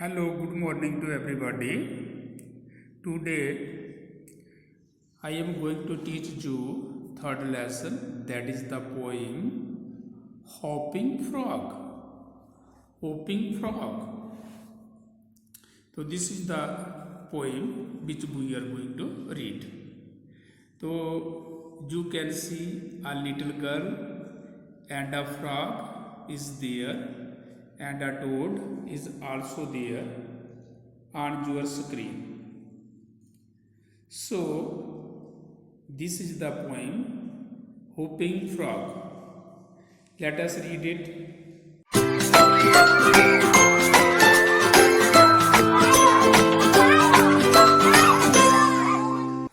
Hello, good morning to everybody. Today I am going to teach you third lesson, that is the poem Hopping Frog. Hopping Frog. So this is the poem which we are going to read. So you can see a little girl and a frog is there and a toad is also there on your screen. So this is the poem Hopping Frog. Let us read it.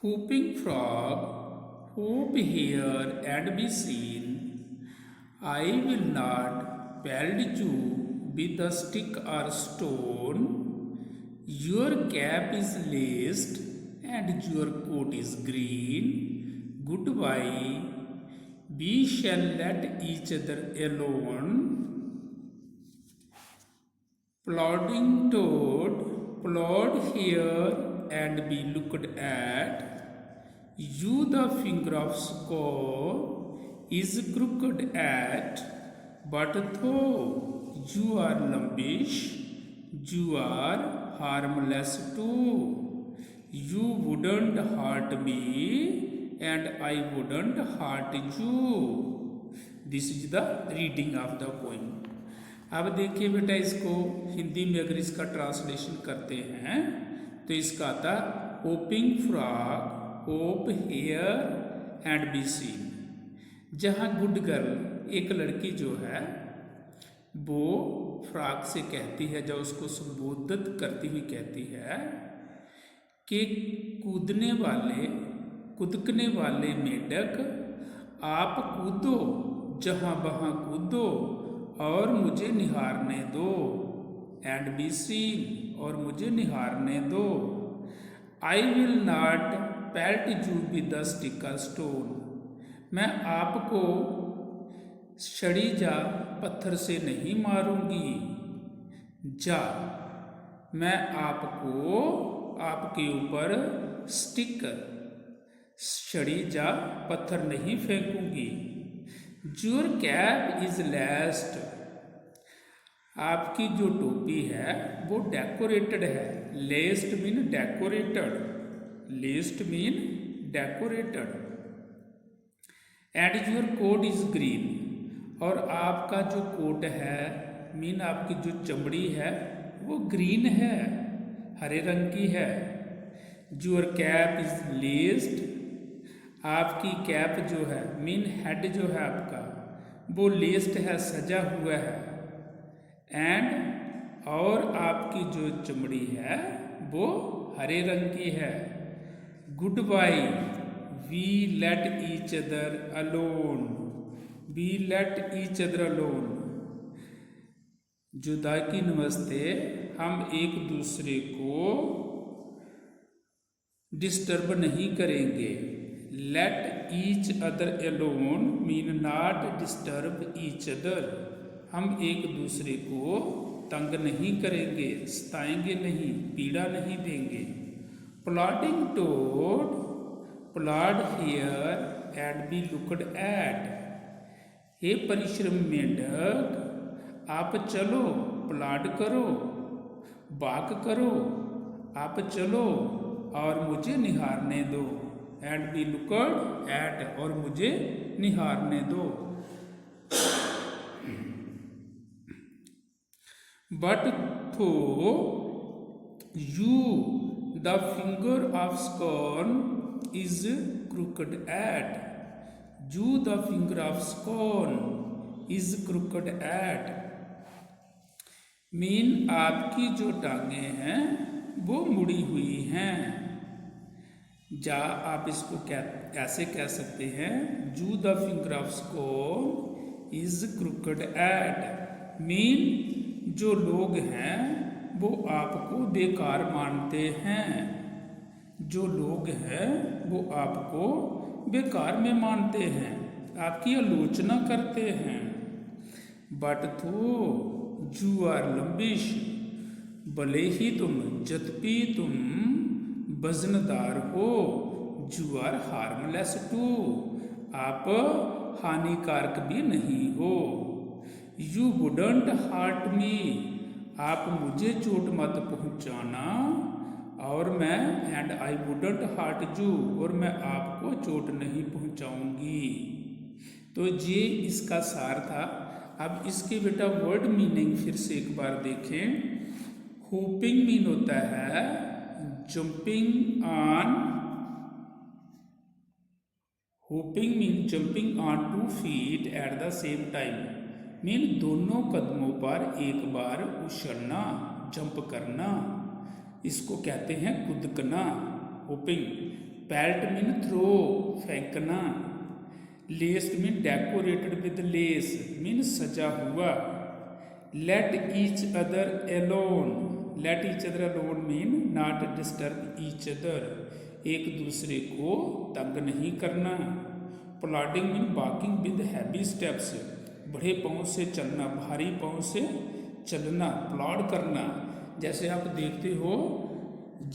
Hopping frog, hop here and be seen. I will not pelt you with a stick or stone. Your cap is laced and your coat is green. Goodbye. We shall let each other alone. Plodding toad, plod here and be looked at. You the finger of score is crooked at, but though you are lumpish, you are harmless too. You wouldn't hurt me and I wouldn't hurt you. This is the reading of the poem. अब देखिए बेटा, इसको हिंदी में अगर इसका translation करते हैं तो इसका आता hopping frog, hop here and be seen. जहाँ गुड गर्ल, एक लड़की जो है वो फ्रॉग से कहती है, जब उसको संबोधित करती हुई कहती है कि कूदकने वाले मेढक आप कूदो जहाँ वहाँ कूदो और मुझे निहारने दो, एंड बी सीन, और मुझे निहारने दो। I will not pelt you with the stick और स्टोन, मैं आपको छड़ी जा पत्थर से नहीं मारूंगी। जा, मैं आपको आपके ऊपर स्टिक, छड़ी जा पत्थर नहीं फेंकूंगी। योर कैप इज लेस्ड, आपकी जो टोपी है वो डेकोरेटेड है। Laced mean decorated, laced mean decorated. And your coat is green, और आपका जो कोट है मीन आपकी जो चमड़ी है वो ग्रीन है, हरे रंग की है। योर कैप इज लेस्ड, आपकी कैप जो है मीन हेड जो है आपका वो लेस्ड है, सजा हुआ है। एंड, और आपकी जो चमड़ी है वो हरे रंग की है। Good bye, we let each other alone, we let each other alone. जुदा की नमस्ते, हम एक दूसरे को डिस्टर्ब नहीं करेंगे। Let each other alone mean not disturb each other, हम एक दूसरे को तंग नहीं करेंगे, सताएंगे नहीं, पीड़ा नहीं देंगे। Plodding toad, plod here and be looked at, हे परिश्रम मेंढक आप चलो, प्लॉड करो, वाक करो, आप चलो और मुझे निहारने दो। एंड बी लुकड एट, और मुझे निहारने दो। But though you the finger of scorn is crooked at, you the finger of scorn is crooked at, mean आपकी जो टांगे हैं वो मुड़ी हुई हैं। जा, आप इसको ऐसे कह सकते हैं, you the finger of scorn is crooked at, mean जो लोग हैं वो आपको बेकार मानते हैं, जो लोग हैं वो आपको बेकार में मानते हैं, आपकी आलोचना करते हैं। बट तो यू आर लंबिश, भले ही तुम यद्यपि तुम वजनदार हो, यू आर हार्मलेस टू, आप हानिकारक भी नहीं हो। यू वुडंट हार्ट मी, आप मुझे चोट मत पहुंचाना, और मैं and I wouldn't heart you, और मैं आपको चोट नहीं पहुंचाऊंगी। तो ये इसका सार था। अब इसके बेटा वर्ड मीनिंग फिर से एक बार देखें। होपिंग मीन होता है jumping on, hopping mean jumping on 2 feet at the same time, mean दोनों कदमों पर एक बार उछलना, जंप करना, इसको कहते हैं कूदकना, होपिंग। पेल्ट मीन थ्रो, फेंकना। Laced mean decorated with lace, mean सजा हुआ। Let each other alone, let each other alone mean not disturb each other, एक दूसरे को तंग नहीं करना। Plodding mean walking with heavy steps, बड़े पाँव से चलना, भारी पाँव से चलना, प्लॉड करना। जैसे आप देखते हो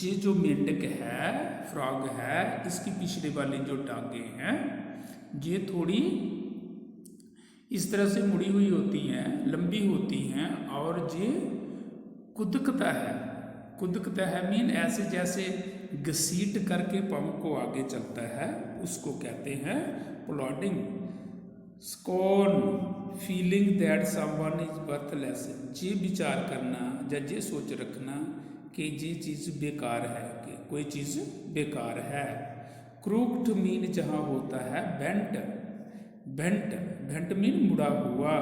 ये जो मेंढक है, फ्रॉग है, इसकी पिछले वाली जो टांगे हैं ये थोड़ी इस तरह से मुड़ी हुई होती हैं, लंबी होती हैं, और ये कुदकता है। कुदकता है मीन ऐसे जैसे घसीट करके पाँव को आगे चलता है, उसको कहते हैं plodding. Scorn, feeling that someone is worthless, ये विचार करना या ये सोच रखना कि ये चीज़ बेकार है, कि कोई चीज़ बेकार है। क्रूक्ड मीन जहाँ होता है बेंट, बेंट, बेंट मीन मुड़ा हुआ।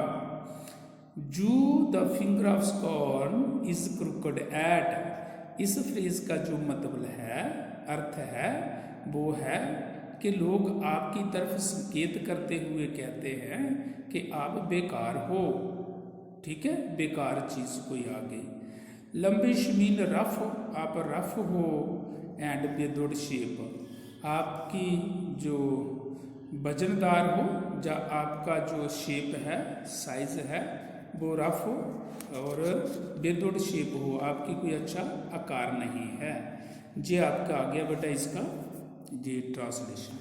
You the finger of scorn is crooked at, इस फ्रेज का जो मतलब है, अर्थ है, वो है कि लोग आपकी तरफ संकेत करते हुए कहते हैं कि आप बेकार हो। ठीक है, बेकार चीज़ कोई आ गई। लंबिश मीन रफ, आप रफ हो। एंड बेदोड़ शेप, आपकी जो वजनदार हो, या आपका जो शेप है, साइज है, वो रफ हो, और बेदोड़ शेप हो, आपकी कोई अच्छा आकार नहीं है। ये आपका आ गया बेटा इसका ये ट्रांसलेशन।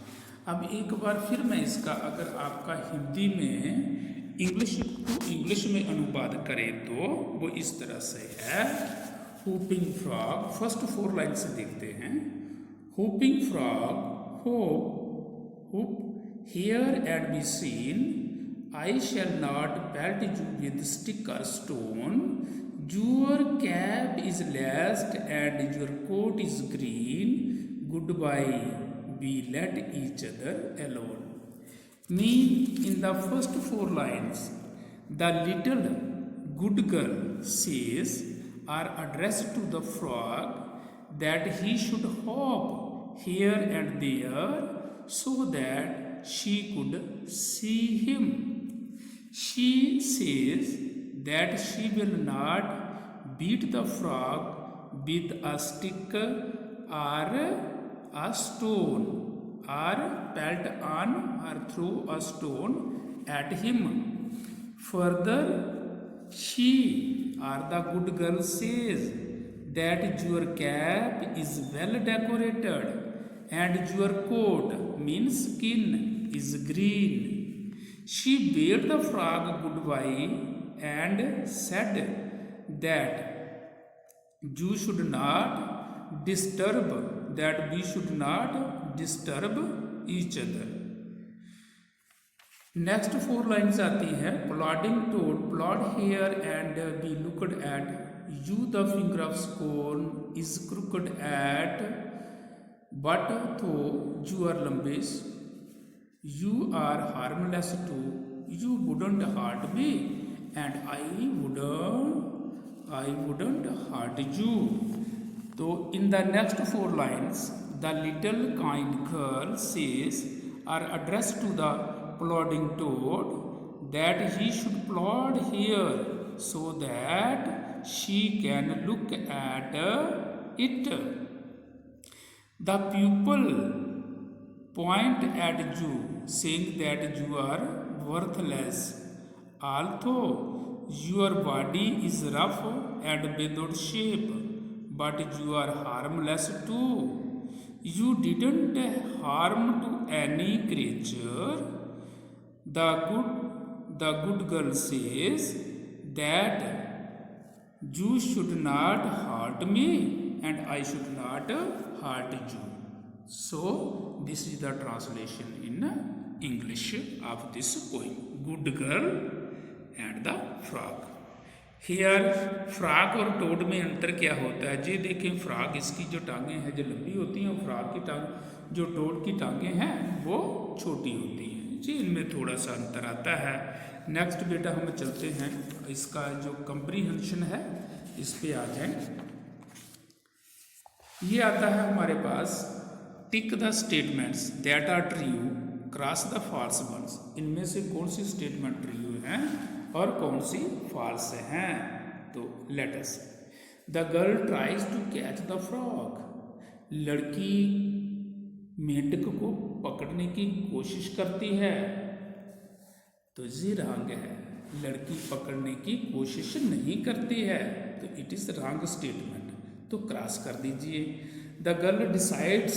अब एक बार फिर मैं इसका अगर आपका हिंदी में इंग्लिश टू इंग्लिश में अनुवाद करें तो वो इस तरह से है। होपिंग फ्रॉग, फर्स्ट 4 लाइन से देखते हैं। Hopping frog, hope, hope, hear and be seen, I shall not pelt you with stick or stone, your cap is laced and your coat is green, goodbye, we let each other alone. Mean in the first 4 lines, the little good girl says are addressed to the frog that he should hop here and there so that she could see him. She says that she will not beat the frog with a stick or a stone, or pelt on or throw a stone at him. Further, she or the good girl says that your cap is well decorated and your coat means skin is green. She bade the frog goodbye and said that you should not disturb, that we should not disturb each other. Next 4 lines आती हैं। Plodding toad, plod here and be looked at, you the finger of scorn is crooked at, but though you are lumpish, you are harmless too, you wouldn't hurt me and I wouldn't hurt you. So in the next 4 lines, the little kind girl says are addressed to the plodding toad that he should plod here so that she can look at it. The pupil point at you, saying that you are worthless, although your body is rough and without shape, but you are harmless too. You didn't harm to any creature. The good girl says that you should not hurt me and I should not hurt you. So this is the translation in English of this poem, Good Girl and the Frog. Here frog और toad में अंतर क्या होता है जी? देखें, frog इसकी जो टांगें हैं जो लंबी होती हैं, और फ्रॉग की टांग जो टोड की टांगें हैं वो छोटी होती हैं जी। इनमें थोड़ा सा अंतर आता है। नेक्स्ट बेटा हम चलते हैं, इसका जो कंप्रीहेंशन है इस पे आ जाए। ये आता है हमारे पास, tick the statements that are true, cross the false ones. इनमें से कौन सी स्टेटमेंट ट्रू हैं और कौन सी फॉल्स हैं? तो let us. The girl tries to catch the frog. लड़की मेंढक को पकड़ने की कोशिश करती है, तो ये रॉन्ग है। लड़की पकड़ने की कोशिश नहीं करती है, तो इट इज रॉन्ग स्टेटमेंट, तो क्रॉस कर दीजिए। The girl decides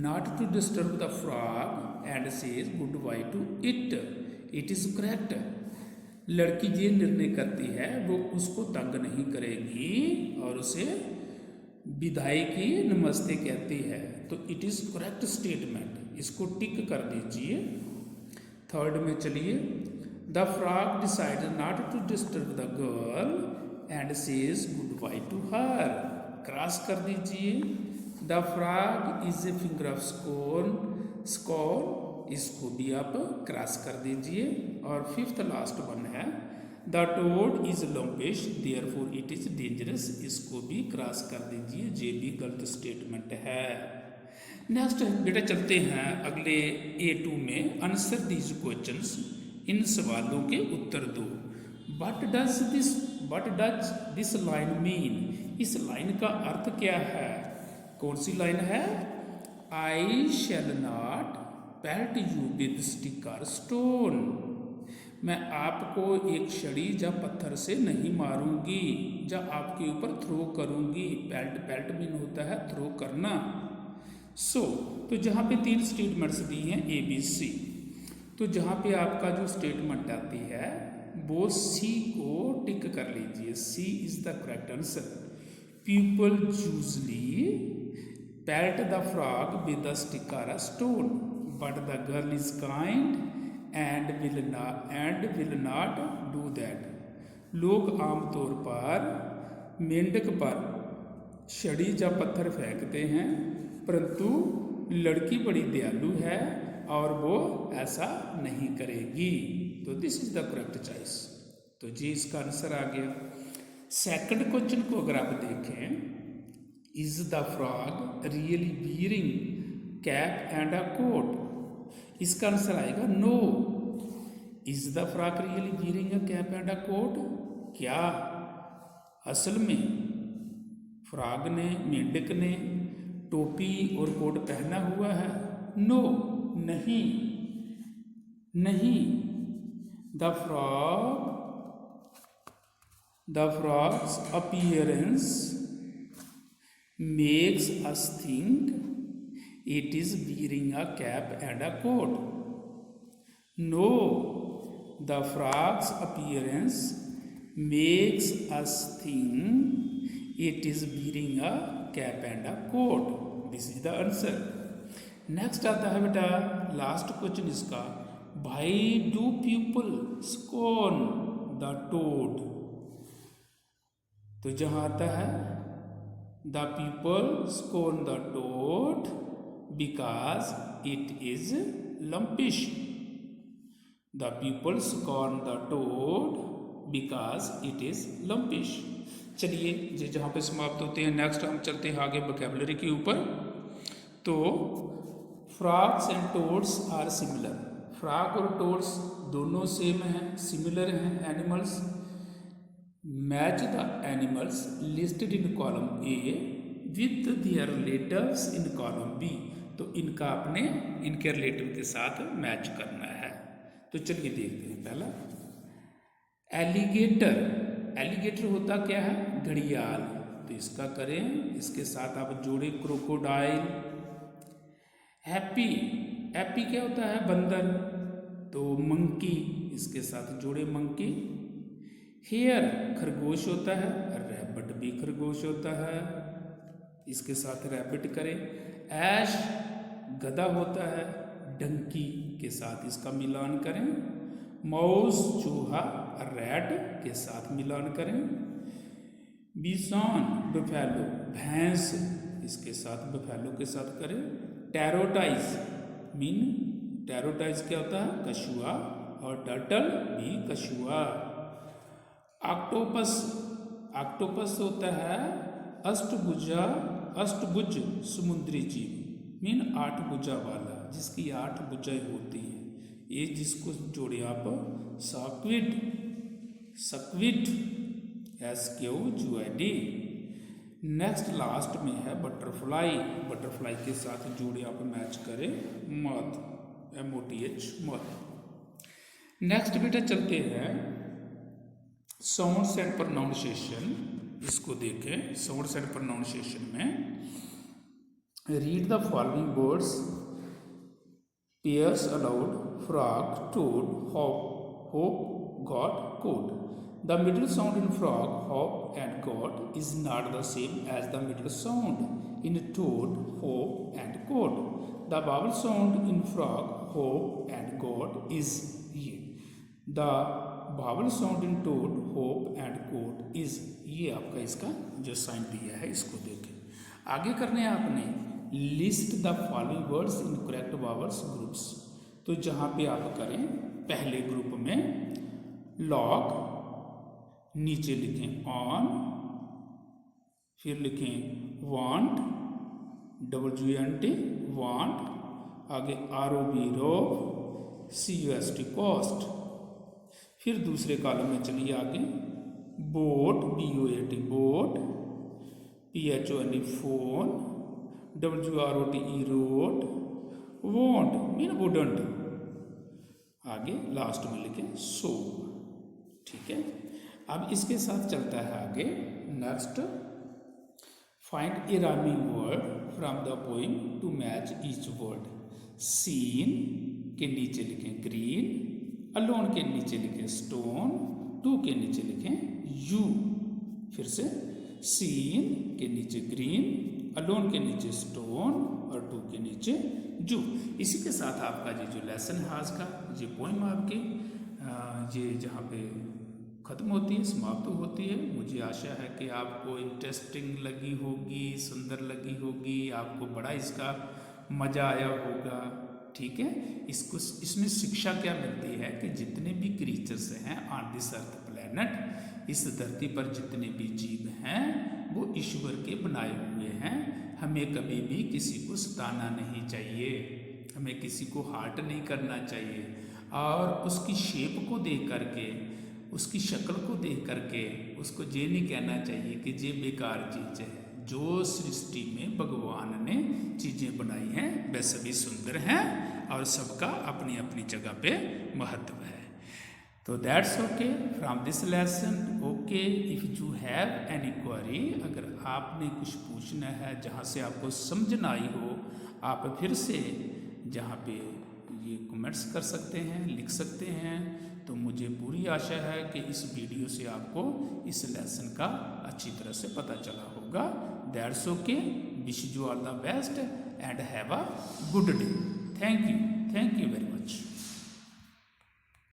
not to disturb the frog and says good bye to it, it is correct. लड़की ये निर्णय करती है वो उसको तंग नहीं करेगी और उसे विदाई की नमस्ते कहती है, तो इट इज करेक्ट स्टेटमेंट, इसको टिक कर दीजिए। थर्ड में चलिए, the frog decide not to disturb the girl and says good bye to her, cross कर दीजिए। The frog is a finger of scorn, इसको भी आप क्रॉस कर दीजिए। और फिफ्थ लास्ट वन है, the toad is lumpish therefore it is dangerous, इसको भी क्रॉस कर दीजिए, ये भी गलत स्टेटमेंट है। नेक्स्ट बेटा चलते हैं अगले A2 में, आंसर दीज क्वेश्चंस, इन सवालों के उत्तर दो। What does this line mean, इस लाइन का अर्थ क्या है? कौन सी लाइन है? I shall not pelt you with stick और स्टोन, मैं आपको एक छड़ी या पत्थर से नहीं मारूंगी या आपके ऊपर थ्रो करूंगी। पेल्ट मीन होता है थ्रो करना। तो जहाँ पे 3 स्टेटमेंट्स दी हैं ABC, तो जहाँ पे आपका जो स्टेटमेंट आती है वो C को टिक कर लीजिए, C is the correct answer. People usually pelt the frog with a stick और a stone, but the girl is kind and will not do that. लोग आमतौर पर मेंढक पर छड़ी या पत्थर फेंकते हैं, परंतु लड़की बड़ी दयालु है और वो ऐसा नहीं करेगी, तो this is the correct choice. तो जी इसका आंसर आ गया। सेकंड क्वेश्चन को अगर आप देखें, is the frog really wearing cap and a coat, इसका आंसर आएगा no. Is the frog really wearing a cap and a coat, क्या असल में फ्रॉग ने, मेंढक ने टोपी और कोट पहना हुआ है? नो, नहीं। The frogs appearance makes us think it is wearing a cap and a coat. No, the frog's appearance makes us think it is wearing a cap and a coat. This is the answer. Next आता है बेटा last question इसका, why do people scorn the toad? तो जहाँ आता है the people scorn the toad because it is lumpish. The people scorn the toad because it is lumpish. चलिए ये जहाँ पे समाप्त होते हैं, नेक्स्ट हम चलते हैं आगे वोकैबुलरी के ऊपर। तो frogs and toads are similar, frog और टोड्स दोनों सेम हैं, सिमिलर हैं animals. Match the animals listed in column A with their relatives in column B, तो इनका अपने इनके रिलेटिव के साथ मैच करना है। तो चलिए देखते हैं। पहला, एलिगेटर, एलिगेटर होता क्या है, घड़ियाल, तो इसका करें, इसके साथ आप जोड़े क्रोकोडाइल। हैप्पी, हैप्पी क्या होता है, बंदर, तो मंकी, इसके साथ जोड़े मंकी। हेयर खरगोश होता है, रैबिट भी खरगोश होता है, इसके साथ रैबिट करें। ऐश गधा होता है, डंकी के साथ इसका मिलान करें। माउस चूहा, रैट के साथ मिलान करें। बिसॉन बफेलो, भैंस, इसके साथ बफेलो के साथ करें। टैरोटाइज मीन, टैरोटाइज क्या होता है, कछुआ, और टर्टल भी कछुआ। ऑक्टोपस, ऑक्टोपस होता है अष्टभुजा, अष्टभुज समुद्री जीव, मीन 8 भुजा वाला, जिसकी 8 भुजाएं होती हैं, ये जिसको जोड़े आप सक्विड, सक्विड, SQUID। नेक्स्ट लास्ट में है बटरफ्लाई, बटरफ्लाई के साथ जोड़े आप मैच करें मथ, MOTH मथ। नेक्स्ट बेटा चलते हैं साउंड्स एंड प्रोनाउंसिएशन, इसको देखें। साउंड्स एंड प्रोनाउंसिएशन में read the following words pairs allowed, frog, toad, hop, hope, got, coat. The middle sound in frog, hop and got is not the same as the middle sound in toad, hope and coat. The vowel sound in frog, hope and got is ye. The vowel sound in toad, hope and coat is ये आपका इसका जो sign दिया है, इसको देखें। आगे करने हैं आपने list the following words in correct vowels groups, तो जहाँ पे आप करें पहले ग्रुप में लॉग, नीचे लिखें ऑन, फिर लिखें वांट, WANT वांट, आगे ROB रोब, CUST कॉस्ट। फिर दूसरे कॉलम में चलिए आगे boat, BOAT boat, PHONE phone, WROTE road, won't mean wouldn't, आगे लास्ट में लिखें सो। ठीक है, अब इसके साथ चलता है आगे next find a rhyming word from the poem to match each word. Seen के नीचे लिखें ग्रीन, अलोन के नीचे लिखें स्टोन, टू के नीचे लिखें यू। फिर से सीन के नीचे ग्रीन, अलोन के नीचे स्टोन और टू के नीचे जू। इसी के साथ आपका ये जो लेसन है आज का, ये पोइम आपकी ये जहाँ पे ख़त्म होती है, समाप्त होती है। मुझे आशा है कि आपको इंटरेस्टिंग लगी होगी, सुंदर लगी होगी, आपको बड़ा इसका मज़ा आया होगा। ठीक है, इसको इसमें शिक्षा क्या मिलती है कि जितने भी क्रीचर्स हैं ऑन दिस अर्थ प्लैनेट, इस धरती पर जितने भी जीव हैं वो ईश्वर के बनाए हुए हैं। हमें कभी भी किसी को सताना नहीं चाहिए, हमें किसी को हार्ट नहीं करना चाहिए, और उसकी शेप को देख करके, उसकी शक्ल को देख करके उसको ये नहीं कहना चाहिए कि ये बेकार चीज़ है। जो सृष्टि में भगवान ने चीज़ें बनाई हैं वे सभी सुंदर हैं और सबका अपनी अपनी जगह पे महत्व है। तो that's okay from this lesson. Okay, if you have any query, अगर आपने कुछ पूछना है जहाँ से आपको समझ ना आई हो, आप फिर से जहाँ पे ये कमेंट्स कर सकते हैं, लिख सकते हैं। तो मुझे पूरी आशा है कि इस वीडियो से आपको इस लेसन का अच्छी तरह से पता चला होगा। That's okay, wish you all the best and have a good day. Thank you very much.